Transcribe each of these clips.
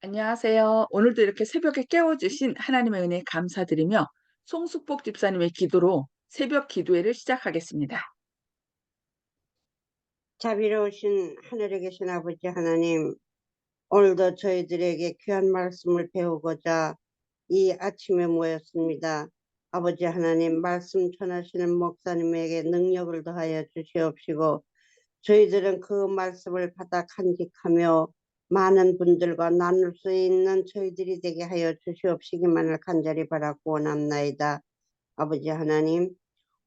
안녕하세요. 오늘도 이렇게 새벽에 깨워주신 하나님의 은혜에 감사드리며 송숙복 집사님의 기도로 새벽 기도회를 시작하겠습니다. 자비로우신 하늘에 계신 아버지 하나님, 오늘도 저희들에게 귀한 말씀을 배우고자 이 아침에 모였습니다. 아버지 하나님, 말씀 전하시는 목사님에게 능력을 더하여 주시옵시고, 저희들은 그 말씀을 받아 간직하며 많은 분들과 나눌 수 있는 저희들이 되게 하여 주시옵시기만을 간절히 바라고 원합나이다. 아버지 하나님,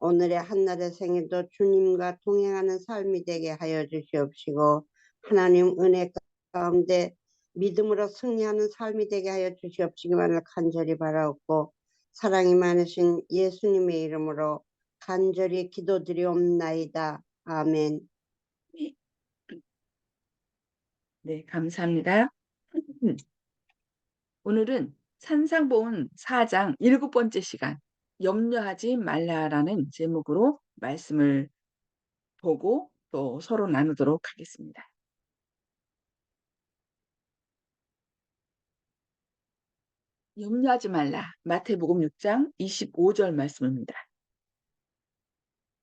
오늘의 한날의 생애도 주님과 동행하는 삶이 되게 하여 주시옵시고, 하나님 은혜 가운데 믿음으로 승리하는 삶이 되게 하여 주시옵시기만을 간절히 바라옵고, 사랑이 많으신 예수님의 이름으로 간절히 기도드리옵나이다. 아멘. 네, 감사합니다. 오늘은 산상보훈 4장 7번째 시간, 염려하지 말라라는 제목으로 말씀을 보고 또 서로 나누도록 하겠습니다. 염려하지 말라. 마태복음 6장 25절 말씀입니다.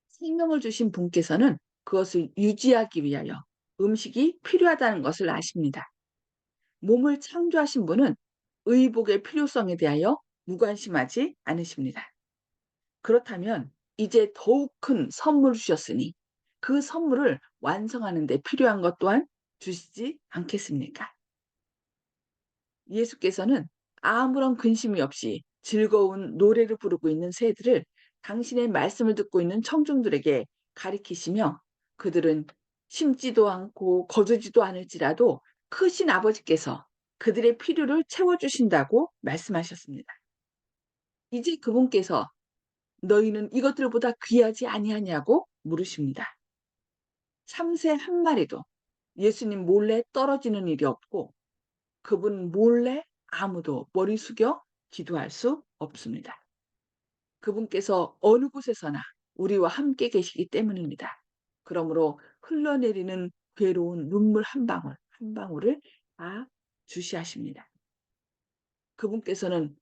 생명을 주신 분께서는 그것을 유지하기 위하여 음식이 필요하다는 것을 아십니다. 몸을 창조하신 분은 의복의 필요성에 대하여 무관심하지 않으십니다. 그렇다면 이제 더욱 큰 선물을 주셨으니 그 선물을 완성하는 데 필요한 것 또한 주시지 않겠습니까? 예수께서는 아무런 근심이 없이 즐거운 노래를 부르고 있는 새들을 당신의 말씀을 듣고 있는 청중들에게 가리키시며 그들은 심지도 않고 거두지도 않을지라도 크신 아버지께서 그들의 필요를 채워주신다고 말씀하셨습니다. 이제 그분께서 너희는 이것들보다 귀하지 아니하냐고 물으십니다. 참새 한 마리도 예수님 몰래 떨어지는 일이 없고 그분 몰래 아무도 머리 숙여 기도할 수 없습니다. 그분께서 어느 곳에서나 우리와 함께 계시기 때문입니다. 그러므로 흘러내리는 괴로운 눈물 한 방울 한 방울을 다 주시하십니다. 그분께서는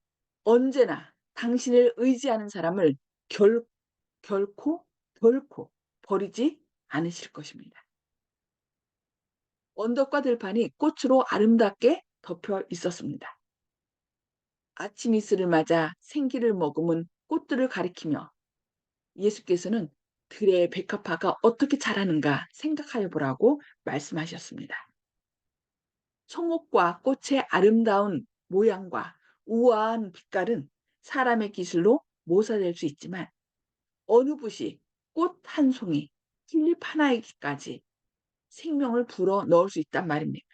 언제나 당신을 의지하는 사람을 결코 결코 버리지 않으실 것입니다. 언덕과 들판이 꽃으로 아름답게 덮여 있었습니다. 아침 이슬을 맞아 생기를 머금은 꽃들을 가리키며 예수께서는 들의 백합화가 어떻게 자라는가 생각하여 보라고 말씀하셨습니다. 송옥과 꽃의 아름다운 모양과 우아한 빛깔은 사람의 기술로 모사될 수 있지만 어느 붓이 꽃 한 송이, 튤립 하나에까지 생명을 불어 넣을 수 있단 말입니다.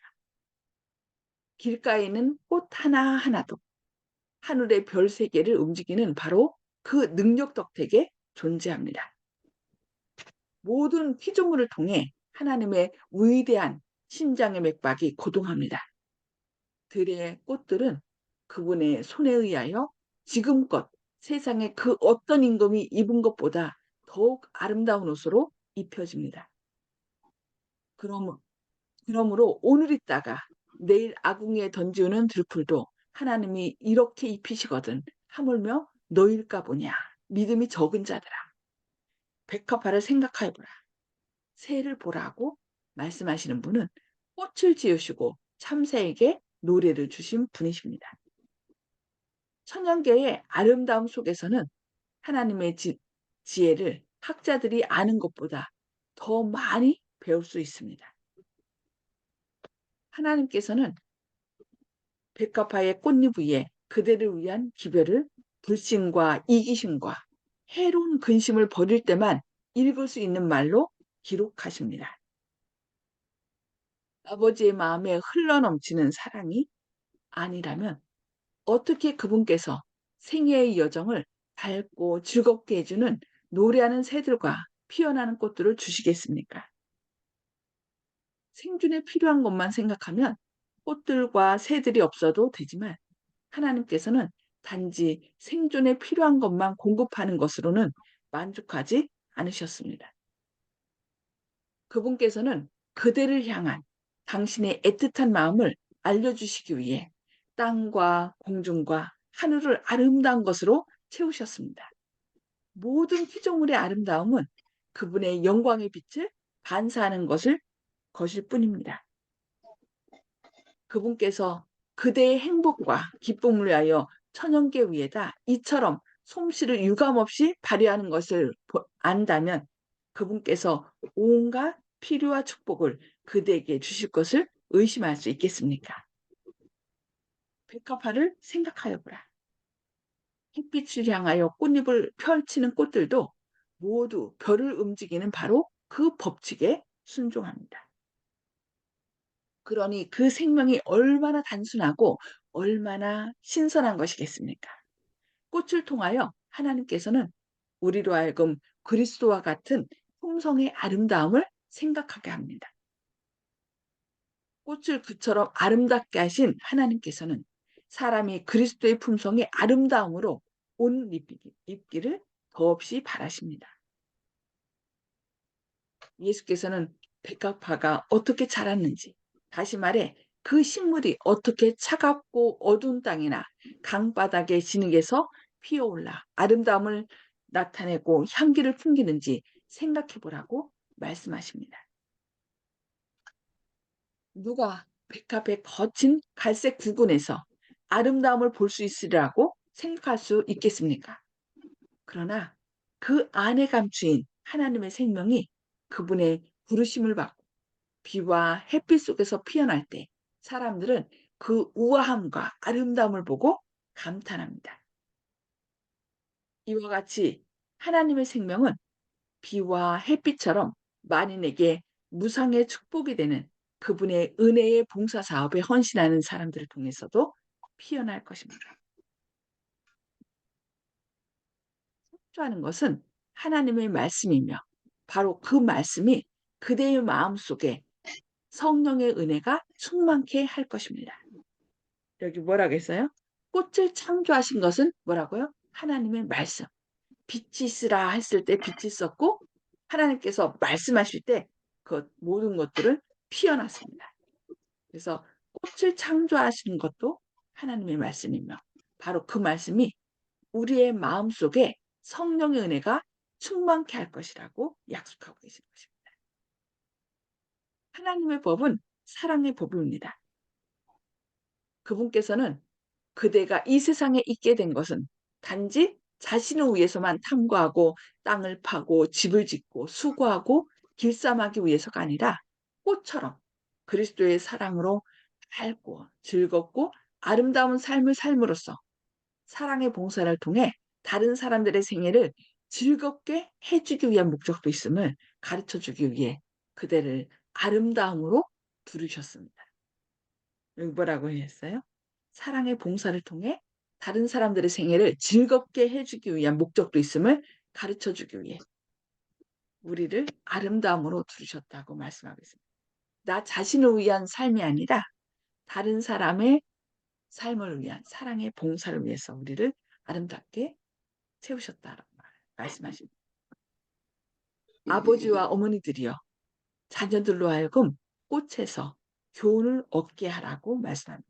길가에는 꽃 하나하나도 하늘의 별 세 개를 움직이는 바로 그 능력 덕택에 존재합니다. 모든 피조물을 통해 하나님의 위대한 신장의 맥박이 고동합니다. 들의 꽃들은 그분의 손에 의하여 지금껏 세상에 그 어떤 임금이 입은 것보다 더욱 아름다운 옷으로 입혀집니다. 그러므로 오늘 있다가 내일 아궁이에 던지우는 들풀도 하나님이 이렇게 입히시거든 하물며 너일까 보냐 믿음이 적은 자들아 백합화를 생각하여 보라 새를 보라고 말씀하시는 분은 꽃을 지으시고 참새에게 노래를 주신 분이십니다. 천연계의 아름다움 속에서는 하나님의 지혜를 학자들이 아는 것보다 더 많이 배울 수 있습니다. 하나님께서는 백합화의 꽃잎 위에 그대를 위한 기별을 불신과 이기심과 해로운 근심을 버릴 때만 읽을 수 있는 말로 기록하십니다. 아버지의 마음에 흘러넘치는 사랑이 아니라면 어떻게 그분께서 생애의 여정을 밝고 즐겁게 해주는 노래하는 새들과 피어나는 꽃들을 주시겠습니까? 생존에 필요한 것만 생각하면 꽃들과 새들이 없어도 되지만 하나님께서는 단지 생존에 필요한 것만 공급하는 것으로는 만족하지 않으셨습니다. 그분께서는 그대를 향한 당신의 애틋한 마음을 알려주시기 위해 땅과 공중과 하늘을 아름다운 것으로 채우셨습니다. 모든 피조물의 아름다움은 그분의 영광의 빛을 반사하는 것일 뿐입니다. 그분께서 그대의 행복과 기쁨을 위하여 천연계 위에다 이처럼 솜씨를 유감없이 발휘하는 것을 안다면 그분께서 온갖 필요와 축복을 그대에게 주실 것을 의심할 수 있겠습니까? 백합화를 생각하여 보라. 햇빛을 향하여 꽃잎을 펼치는 꽃들도 모두 별을 움직이는 바로 그 법칙에 순종합니다. 그러니 그 생명이 얼마나 단순하고 얼마나 신선한 것이겠습니까? 꽃을 통하여 하나님께서는 우리로 하여금 그리스도와 같은 품성의 아름다움을 생각하게 합니다. 꽃을 그처럼 아름답게 하신 하나님께서는 사람이 그리스도의 품성의 아름다움으로 옷 입기를 더없이 바라십니다. 예수께서는 백합화가 어떻게 자랐는지, 다시 말해 그 식물이 어떻게 차갑고 어두운 땅이나 강바닥의 진흙에서 피어올라 아름다움을 나타내고 향기를 풍기는지 생각해 보라고 말씀하십니다. 누가 백합의 거친 갈색 구근에서 아름다움을 볼 수 있으리라고 생각할 수 있겠습니까? 그러나 그 안에 감추인 하나님의 생명이 그분의 부르심을 받고 비와 햇빛 속에서 피어날 때 사람들은 그 우아함과 아름다움을 보고 감탄합니다. 이와 같이 하나님의 생명은 비와 햇빛처럼 만인에게 무상의 축복이 되는 그분의 은혜의 봉사 사업에 헌신하는 사람들을 통해서도 피어날 것입니다. 속주하는 것은 하나님의 말씀이며 바로 그 말씀이 그대의 마음속에 성령의 은혜가 충만케 할 것입니다. 여기 뭐라고 했어요? 꽃을 창조하신 것은 뭐라고요? 하나님의 말씀. 빛이 있으라 했을 때 빛이 있었고 하나님께서 말씀하실 때 그 모든 것들은 피어났습니다. 그래서 꽃을 창조하신 것도 하나님의 말씀이며 바로 그 말씀이 우리의 마음속에 성령의 은혜가 충만케 할 것이라고 약속하고 계신 것입니다. 하나님의 법은 사랑의 법입니다. 그분께서는 그대가 이 세상에 있게 된 것은 단지 자신을 위해서만 탐구하고 땅을 파고 집을 짓고 수고하고 길쌈하기 위해서가 아니라 꽃처럼 그리스도의 사랑으로 밝고 즐겁고 아름다운 삶을 삶으로써 사랑의 봉사를 통해 다른 사람들의 생애를 즐겁게 해주기 위한 목적도 있음을 가르쳐주기 위해 그대를 아름다움으로 부르셨습니다. 여기 뭐라고 했어요? 사랑의 봉사를 통해 다른 사람들의 생애를 즐겁게 해주기 위한 목적도 있음을 가르쳐주기 위해 우리를 아름다움으로 부르셨다고 말씀하고 있습니다. 나 자신을 위한 삶이 아니라 다른 사람의 삶을 위한 사랑의 봉사를 위해서 우리를 아름답게 세우셨다라고 말씀하십니다. 아버지와 어머니들이여 자녀들로 하여금 꽃에서 교훈을 얻게 하라고 말씀합니다.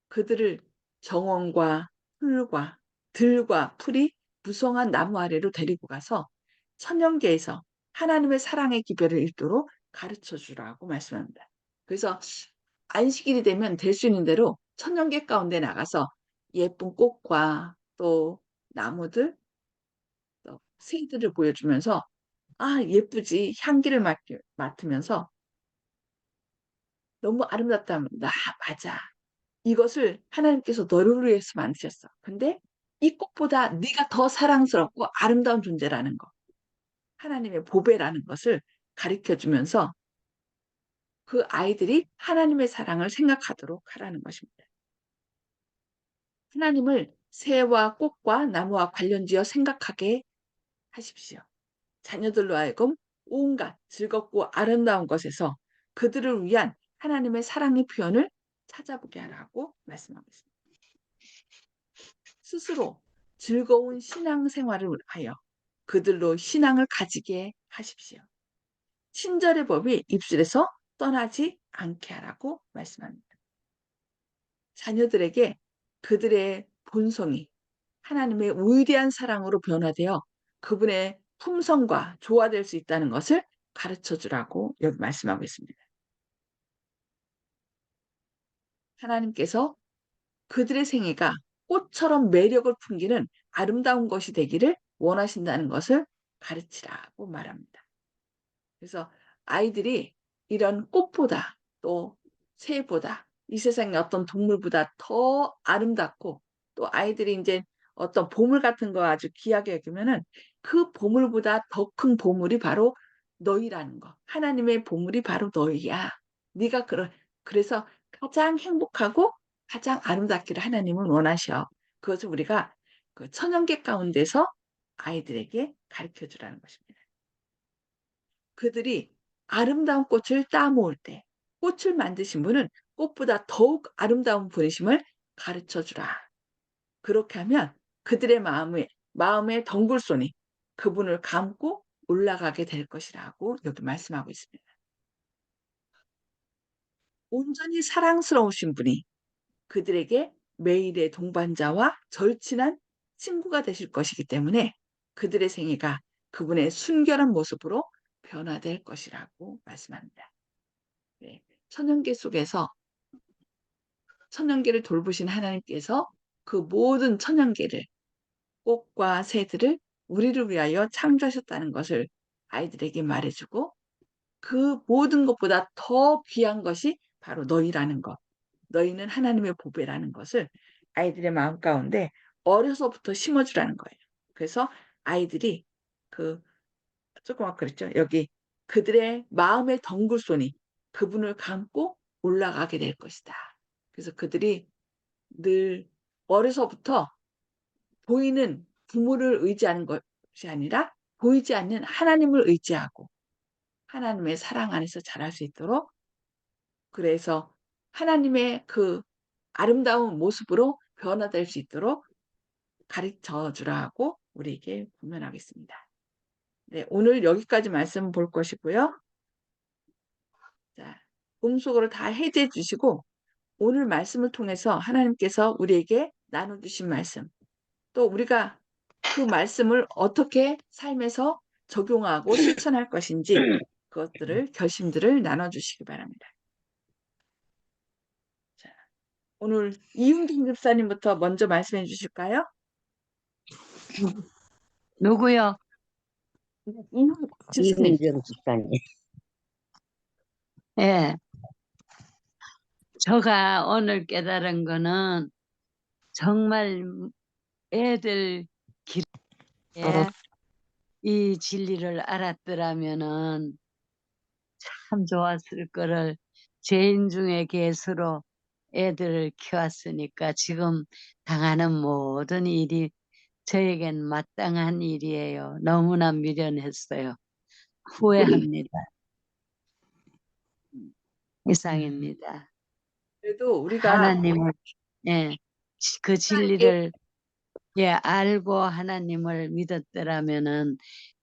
그들을 정원과 풀과 들과 풀이 무성한 나무 아래로 데리고 가서 천연계에서 하나님의 사랑의 기별을 읽도록 가르쳐 주라고 말씀합니다. 그래서 안식일이 되면 될 수 있는 대로 천연계 가운데 나가서 예쁜 꽃과 또 나무들, 또 새들을 보여주면서 아, 예쁘지. 향기를 맡으면서 너무 아름답다면 나 맞아. 이것을 하나님께서 너를 위해서 만드셨어. 근데 이 꽃보다 네가 더 사랑스럽고 아름다운 존재라는 거. 하나님의 보배라는 것을 가르쳐 주면서 그 아이들이 하나님의 사랑을 생각하도록 하라는 것입니다. 하나님을 새와 꽃과 나무와 관련지어 생각하게 하십시오. 자녀들로 하여금 온갖 즐겁고 아름다운 것에서 그들을 위한 하나님의 사랑의 표현을 찾아보게 하라고 말씀하고 있습니다. 스스로 즐거운 신앙생활을 하여 그들로 신앙을 가지게 하십시오. 친절의 법이 입술에서 떠나지 않게 하라고 말씀합니다. 자녀들에게 그들의 본성이 하나님의 위대한 사랑으로 변화되어 그분의 품성과 조화될 수 있다는 것을 가르쳐 주라고 여기 말씀하고 있습니다. 하나님께서 그들의 생애가 꽃처럼 매력을 풍기는 아름다운 것이 되기를 원하신다는 것을 가르치라고 말합니다. 그래서 아이들이 이런 꽃보다 또 새보다 이 세상의 어떤 동물보다 더 아름답고 또 아이들이 이제 어떤 보물 같은 거 아주 귀하게 여기면은 그 보물보다 더 큰 보물이 바로 너희라는 거. 하나님의 보물이 바로 너희야. 네가 그래서 가장 행복하고 가장 아름답기를 하나님은 원하셔. 그것을 우리가 그 천연계 가운데서 아이들에게 가르쳐 주라는 것입니다. 그들이 아름다운 꽃을 따모을 때 꽃을 만드신 분은 꽃보다 더욱 아름다운 분이심을 가르쳐 주라. 그렇게 하면 그들의 마음의 덩굴손이 그분을 감고 올라가게 될 것이라고 여기 말씀하고 있습니다. 온전히 사랑스러우신 분이 그들에게 매일의 동반자와 절친한 친구가 되실 것이기 때문에 그들의 생애가 그분의 순결한 모습으로 변화될 것이라고 말씀합니다. 네. 천연계 속에서 천연계를 돌보신 하나님께서 그 모든 천연계를 꽃과 새들을 우리를 위하여 창조하셨다는 것을 아이들에게 말해주고 그 모든 것보다 더 귀한 것이 바로 너희라는 것. 너희는 하나님의 보배라는 것을 아이들의 마음 가운데 어려서부터 심어주라는 거예요. 그래서 아이들이 그 조금 아까 그랬죠. 여기 그들의 마음의 덩굴손이 그분을 감고 올라가게 될 것이다. 그래서 그들이 늘 어려서부터 보이는 부모를 의지하는 것이 아니라 보이지 않는 하나님을 의지하고 하나님의 사랑 안에서 자랄 수 있도록 그래서 하나님의 그 아름다운 모습으로 변화될 수 있도록 가르쳐 주라고 우리에게 분명하겠습니다. 네, 오늘 여기까지 말씀 볼 것이고요. 자, 꿈속으로 다 해제해 주시고 오늘 말씀을 통해서 하나님께서 우리에게 나눠주신 말씀 또 우리가 그 말씀을 어떻게 삶에서 적용하고 실천할 것인지 그것들을 결심들을 나눠주시기 바랍니다. 자, 오늘 이윤경 집사님부터 먼저 말씀해 주실까요? 누구요? 이윤경 집사님. 이은정 집사님. 예. 제가 오늘 깨달은 거는 정말 애들 길에 이 진리를 알았더라면은 참 좋았을 거를 죄인 중에 개수로 애들을 키웠으니까 지금 당하는 모든 일이 저에겐 마땅한 일이에요. 너무나 미련했어요. 후회합니다. 이상입니다. 그래도 우리가 하나님을 예, 그 진리를 예, 알고 하나님을 믿었더라면은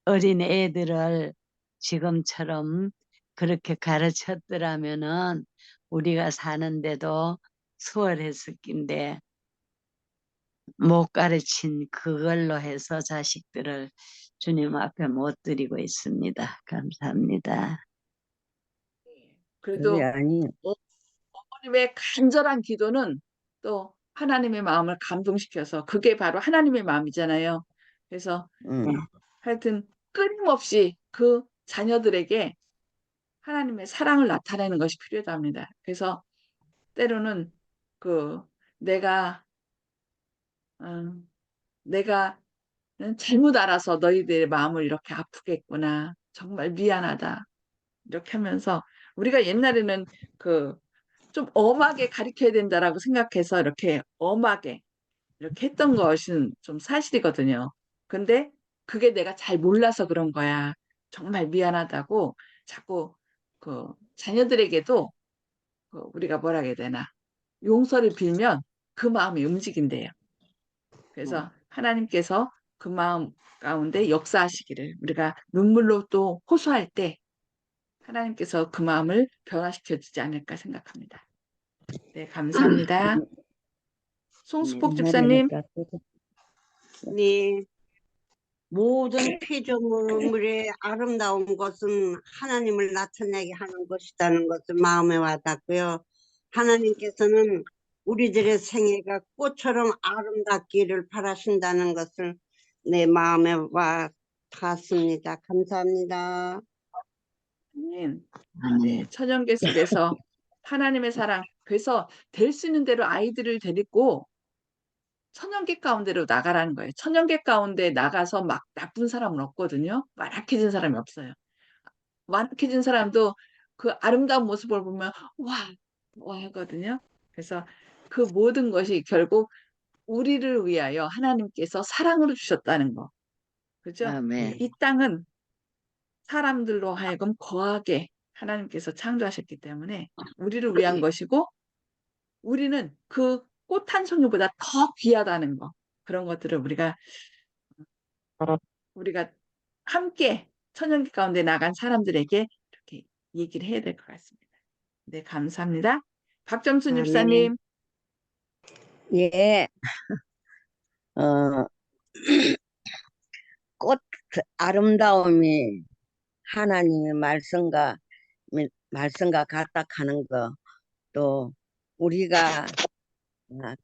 어린 애들을 지금처럼 그렇게 가르쳤더라면은 우리가 사는데도 수월했을 낀데 못 가르친 그걸로 해서 자식들을 주님 앞에 못 드리고 있습니다. 감사합니다. 그게 그래도 아니, 어머님의 간절한 기도는 또 하나님의 마음을 감동시켜서 그게 바로 하나님의 마음이잖아요. 그래서 하여튼 끊임없이 그 자녀들에게 하나님의 사랑을 나타내는 것이 필요합니다. 그래서 때로는 그 내가 음, 내가 잘못 알아서 너희들의 마음을 이렇게 아프게 했구나. 정말 미안하다. 이렇게 하면서 우리가 옛날에는 그 좀 엄하게 가르쳐야 된다라고 생각해서 이렇게 엄하게 이렇게 했던 것은 좀 사실이거든요. 근데 그게 내가 잘 몰라서 그런 거야. 정말 미안하다고 자꾸 그 자녀들에게도 그 우리가 뭐라 해야 되나 용서를 빌면 그 마음이 움직인대요. 그래서 하나님께서 그 마음 가운데 역사하시기를 우리가 눈물로 또 호소할 때 하나님께서 그 마음을 변화시켜 주지 않을까 생각합니다. 네, 감사합니다. 송수복 옛날에는 집사님. 따뜻해. 네, 모든 피조물의 아름다운 것은 하나님을 나타내게 하는 것이라는 것을 마음에 와닿고요. 하나님께서는 우리들의 생애가 꽃처럼 아름답기를 바라신다는 것을 내 마음에 와닿습니다. 감사합니다. 네, 아멘. 천연계 속에서 하나님의 사랑. 그래서 될 수 있는 대로 아이들을 데리고 천연계 가운데로 나가라는 거예요. 천연계 가운데 나가서 막 나쁜 사람은 없거든요. 완악해진 사람이 없어요. 완악해진 사람도 그 아름다운 모습을 보면 와 하거든요. 그래서 그 모든 것이 결국 우리를 위하여 하나님께서 사랑으로 주셨다는 거. 그죠? 아멘. 이 땅은 사람들로 하여금 거하게 하나님께서 창조하셨기 때문에 우리를 위한 것이고, 우리는 그 꽃 한 송이보다 더 귀하다는 거. 그런 것들을 우리가 함께 천연기 가운데 나간 사람들에게 이렇게 얘기를 해야 될 것 같습니다. 네, 감사합니다. 박점순 아멘. 집사님. 예, 어, 꽃 아름다움이 하나님의 말씀과 같다 하는 거, 또 우리가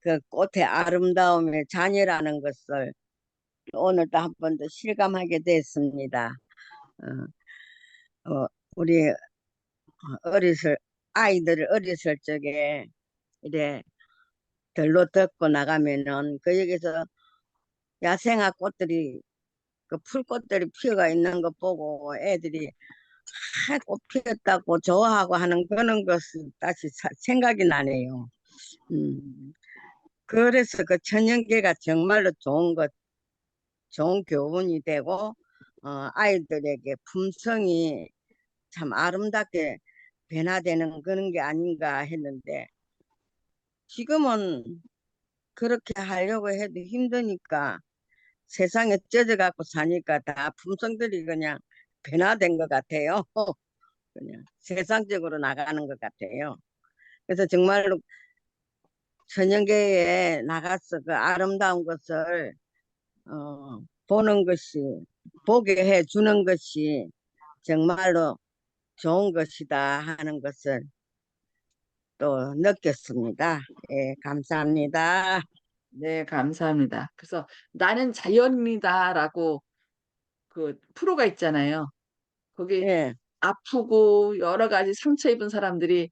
그 꽃의 아름다움의 자녀라는 것을 오늘도 한 번 더 실감하게 됐습니다. 우리 아이들 어렸을 적에 이래 들로 듣고 나가면은 그 여기서 야생화 꽃들이 그 풀꽃들이 피어가 있는 거 보고 애들이 꽃 피었다고 좋아하고 하는 그런 것이 다시 생각이 나네요. 그래서 그 천연계가 정말로 좋은 교훈이 되고 아이들에게 품성이 참 아름답게 변화되는 그런 게 아닌가 했는데, 지금은 그렇게 하려고 해도 힘드니까 세상에 젖어갖고 사니까 다 품성들이 그냥 변화된 것 같아요. 그냥 세상적으로 나가는 것 같아요. 그래서 정말로 천연계에 나가서 그 아름다운 것을 보는 것이, 보게 해주는 것이 정말로 좋은 것이다 하는 것을 또 느꼈습니다. 예, 감사합니다. 네, 감사합니다. 그래서 나는 자연이다라고 그 프로가 있잖아요. 거기 예, 아프고 여러 가지 상처 입은 사람들이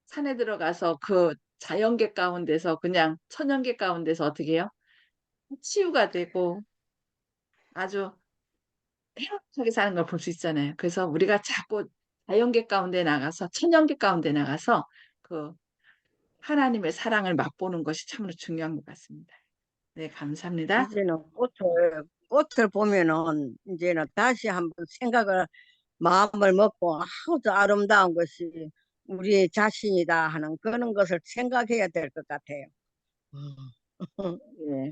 산에 들어가서 그 자연계 가운데서 그냥 천연계 가운데서 어떻게 해요? 치유가 되고 아주 행복하게 사는 걸 볼 수 있잖아요. 그래서 우리가 자꾸 자연계 가운데 나가서 천연계 가운데 나가서 그 하나님의 사랑을 맛보는 것이 참으로 중요한 것 같습니다. 네, 감사합니다. 이제는 꽃을 보면은 이제는 다시 한번 마음을 먹고, 아우, 저 아름다운 것이 우리의 자신이다 하는 그런 것을 생각해야 될 것 같아요. 네,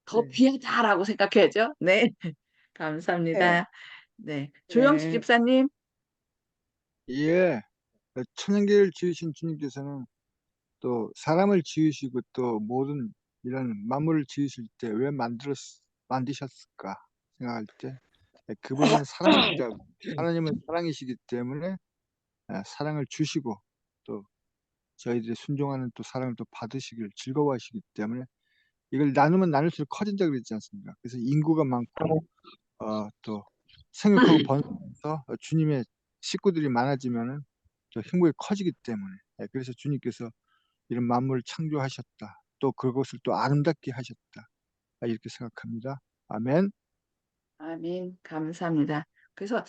더 네. 귀하다라고 생각해야죠. 네, 네. 감사합니다. 네, 조영식 네. 집사님. 예, 천연계를 지으신 주님께서는 또 사람을 지으시고 또 모든 이런 만물을 지으실 때 왜 만드셨을까 생각할 때 그분은 사랑이시다. 하나님은 사랑이시기 때문에 사랑을 주시고 또 저희들이 순종하는 또 사랑을 또 받으시길 즐거워하시기 때문에 이걸 나누면 나눌수록 커진다 그랬지 않습니까? 그래서 인구가 많고 또 생육하고 번성해서 주님의 식구들이 많아지면은 또 행복이 커지기 때문에 그래서 주님께서 이런 만물을 창조하셨다. 또 그것을 또 아름답게 하셨다. 이렇게 생각합니다. 아멘. 아멘. 감사합니다. 그래서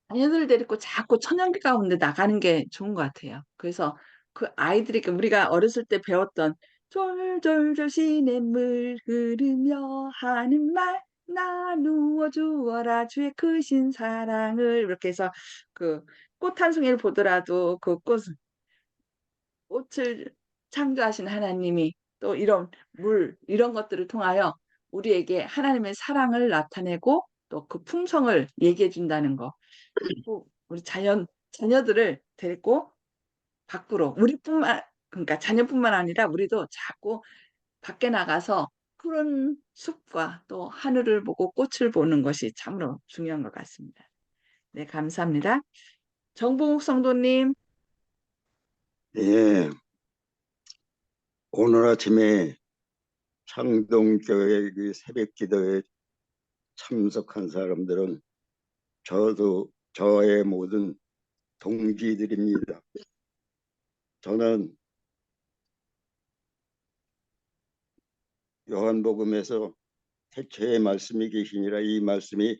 자녀들 데리고 자꾸 천연기 가운데 나가는 게 좋은 것 같아요. 그래서 그 아이들에게 우리가 어렸을 때 배웠던 졸졸졸 시냇물 흐르며 하는 말 나누어 주어라 주의 크신 사랑을, 이렇게 해서 그 꽃 한 송이를 보더라도 그 꽃을 창조하신 하나님이 또 이런 것들을 통하여 우리에게 하나님의 사랑을 나타내고 또 그 품성을 얘기해 준다는 거. 꼭 우리 자녀들을 데리고 밖으로, 그러니까 자녀뿐만 아니라 우리도 자꾸 밖에 나가서 푸른 숲과 또 하늘을 보고 꽃을 보는 것이 참으로 중요한 것 같습니다. 네, 감사합니다. 정봉욱 성도님. 예, 오늘 아침에 창동교회 그 새벽 기도에 참석한 사람들은 저도 저의 모든 동지들입니다. 저는 요한복음에서 태초에 말씀이 계시니라 이 말씀이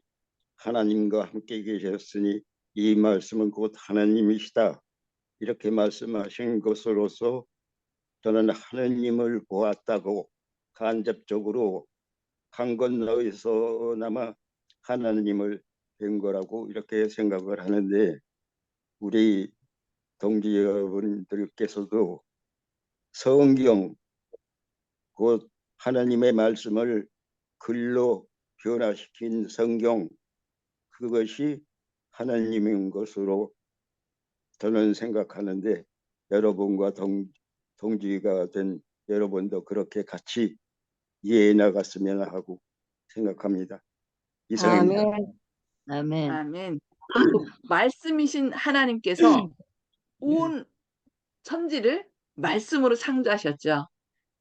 하나님과 함께 계셨으니 이 말씀은 곧 하나님이시다. 이렇게 말씀하신 것으로서 저는 하나님을 보았다고 간접적으로 강 건너에서나마 하나님을 뵌 거라고 이렇게 생각을 하는데 우리 동지 여러분들께서도 성경 곧 하나님의 말씀을 글로 변화시킨 성경 그것이 하나님인 것으로 저는 생각하는데 여러분과 동지가 된 여러분도 그렇게 같이 이해해 나갔으면 하고 생각합니다. 이상입니다. 아멘. 아멘. 아멘. 그 말씀이신 하나님께서 온 천지를 말씀으로 창조하셨죠.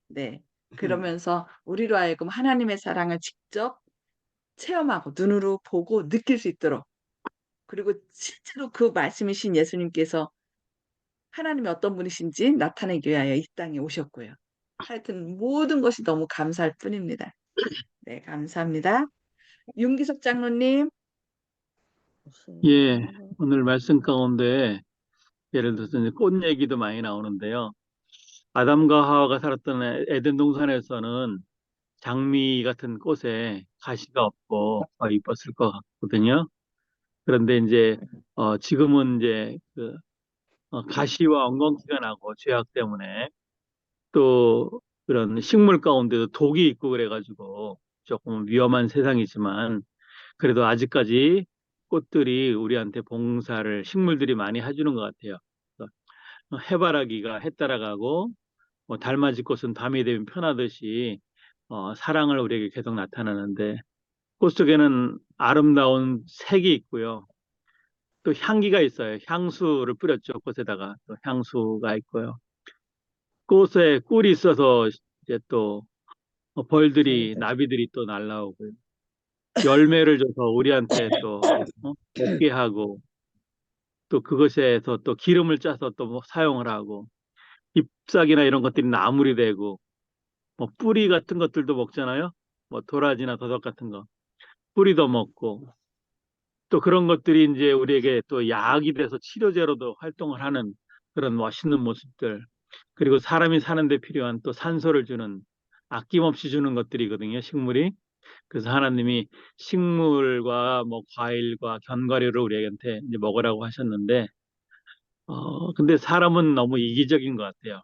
네. 그러면서 우리로 하여금 하나님의 사랑을 직접 체험하고 눈으로 보고 느낄 수 있도록 그리고 실제로 그 말씀이신 예수님께서 하나님이 어떤 분이신지 나타내기 위하여 이 땅에 오셨고요. 하여튼 모든 것이 너무 감사할 뿐입니다. 네, 감사합니다. 윤기석 장로님. 예, 오늘 말씀 가운데 예를 들어서 이제 꽃 얘기도 많이 나오는데요. 아담과 하와가 살았던 에덴 동산에서는 장미 같은 꽃에 가시가 없고 이뻤을 것 같거든요. 그런데 이제 지금은 이제 가시와 엉겅퀴가 나고 죄악 때문에 또 그런 식물 가운데도 독이 있고 그래가지고 조금 위험한 세상이지만 그래도 아직까지 꽃들이 우리한테 봉사를 식물들이 많이 해주는 것 같아요. 그래서 해바라기가 해 따라가고 달맞이 꽃은 밤이 되면 편하듯이 사랑을 우리에게 계속 나타나는데 꽃 속에는 아름다운 색이 있고요. 또 향기가 있어요. 향수를 뿌렸죠. 꽃에다가 또 향수가 있고요. 꽃에 꿀이 있어서 이제 또 벌들이 나비들이 또 날라오고요. 열매를 줘서 우리한테 또 먹게 하고 또 그것에서 또 기름을 짜서 또 사용을 하고 잎사귀나 이런 것들이 나물이 되고 뿌리 같은 것들도 먹잖아요. 도라지나 더덕 같은 거 뿌리도 먹고 또 그런 것들이 이제 우리에게 또 약이 돼서 치료제로도 활동을 하는 그런 멋있는 모습들 그리고 사람이 사는데 필요한 또 산소를 주는 아낌없이 주는 것들이거든요. 식물이. 그래서 하나님이 식물과 과일과 견과류를 우리한테 이제 먹으라고 하셨는데 근데 사람은 너무 이기적인 것 같아요.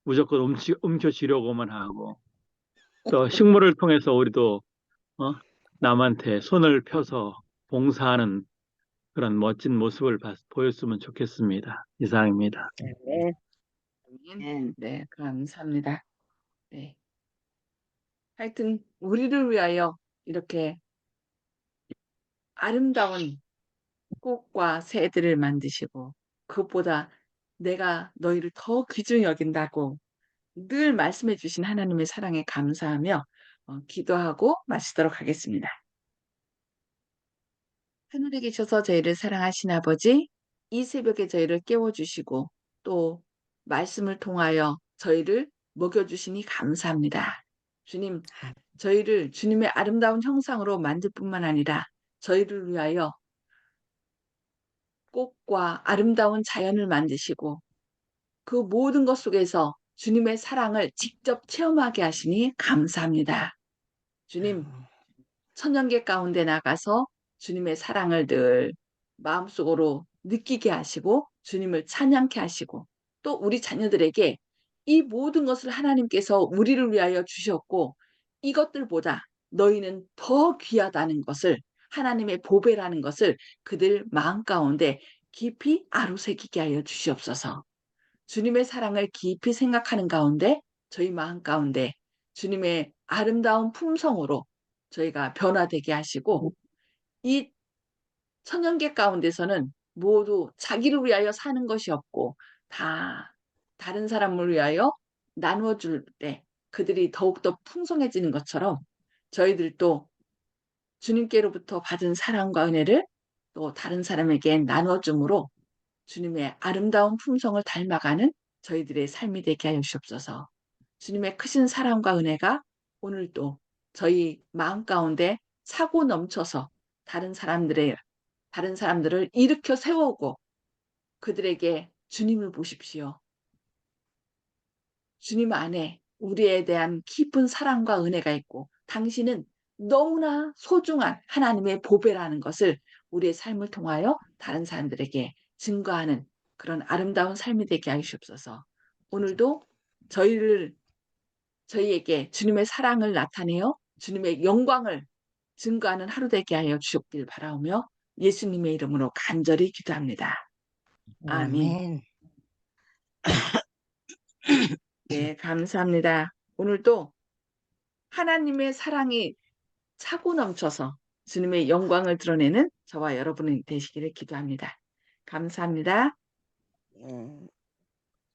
무조건 움켜쥐려고만 하고 또 식물을 통해서 우리도 남한테 손을 펴서 봉사하는 그런 멋진 모습을 보였으면 좋겠습니다. 이상입니다. 네. 아멘. 네, 감사합니다. 네. 하여튼 우리를 위하여 이렇게 아름다운 꽃과 새들을 만드시고 그것보다 내가 너희를 더 귀중히 여긴다고 늘 말씀해 주신 하나님의 사랑에 감사하며 기도하고 마치도록 하겠습니다. 하늘에 계셔서 저희를 사랑하신 아버지, 이 새벽에 저희를 깨워주시고 또 말씀을 통하여 저희를 먹여주시니 감사합니다. 주님, 저희를 주님의 아름다운 형상으로 만들 뿐만 아니라 저희를 위하여 꽃과 아름다운 자연을 만드시고 그 모든 것 속에서 주님의 사랑을 직접 체험하게 하시니 감사합니다. 주님, 천년계 가운데 나가서 주님의 사랑을 늘 마음속으로 느끼게 하시고 주님을 찬양케 하시고 또 우리 자녀들에게 이 모든 것을 하나님께서 우리를 위하여 주셨고 이것들보다 너희는 더 귀하다는 것을 하나님의 보배라는 것을 그들 마음 가운데 깊이 아로새기게 하여 주시옵소서. 주님의 사랑을 깊이 생각하는 가운데 저희 마음 가운데 주님의 아름다운 품성으로 저희가 변화되게 하시고 이 천연계 가운데서는 모두 자기를 위하여 사는 것이 없고 다 다른 사람을 위하여 나누어줄 때 그들이 더욱더 풍성해지는 것처럼 저희들도 주님께로부터 받은 사랑과 은혜를 또 다른 사람에게 나눠줌으로 주님의 아름다운 품성을 닮아가는 저희들의 삶이 되게 하여 주옵소서. 주님의 크신 사랑과 은혜가 오늘도 저희 마음 가운데 차고 넘쳐서 다른 사람들을 일으켜 세우고 그들에게 주님을 보십시오. 주님 안에 우리에 대한 깊은 사랑과 은혜가 있고 당신은 너무나 소중한 하나님의 보배라는 것을 우리의 삶을 통하여 다른 사람들에게 증거하는 그런 아름다운 삶이 되게 하여 주옵소서. 오늘도 저희에게 주님의 사랑을 나타내어 주님의 영광을 증거하는 하루 되게 하여 주옵길 바라오며 예수님의 이름으로 간절히 기도합니다. 아멘. 아멘. 네, 감사합니다. 오늘도 하나님의 사랑이 차고 넘쳐서 주님의 영광을 드러내는 저와 여러분이 되시기를 기도합니다. 감사합니다.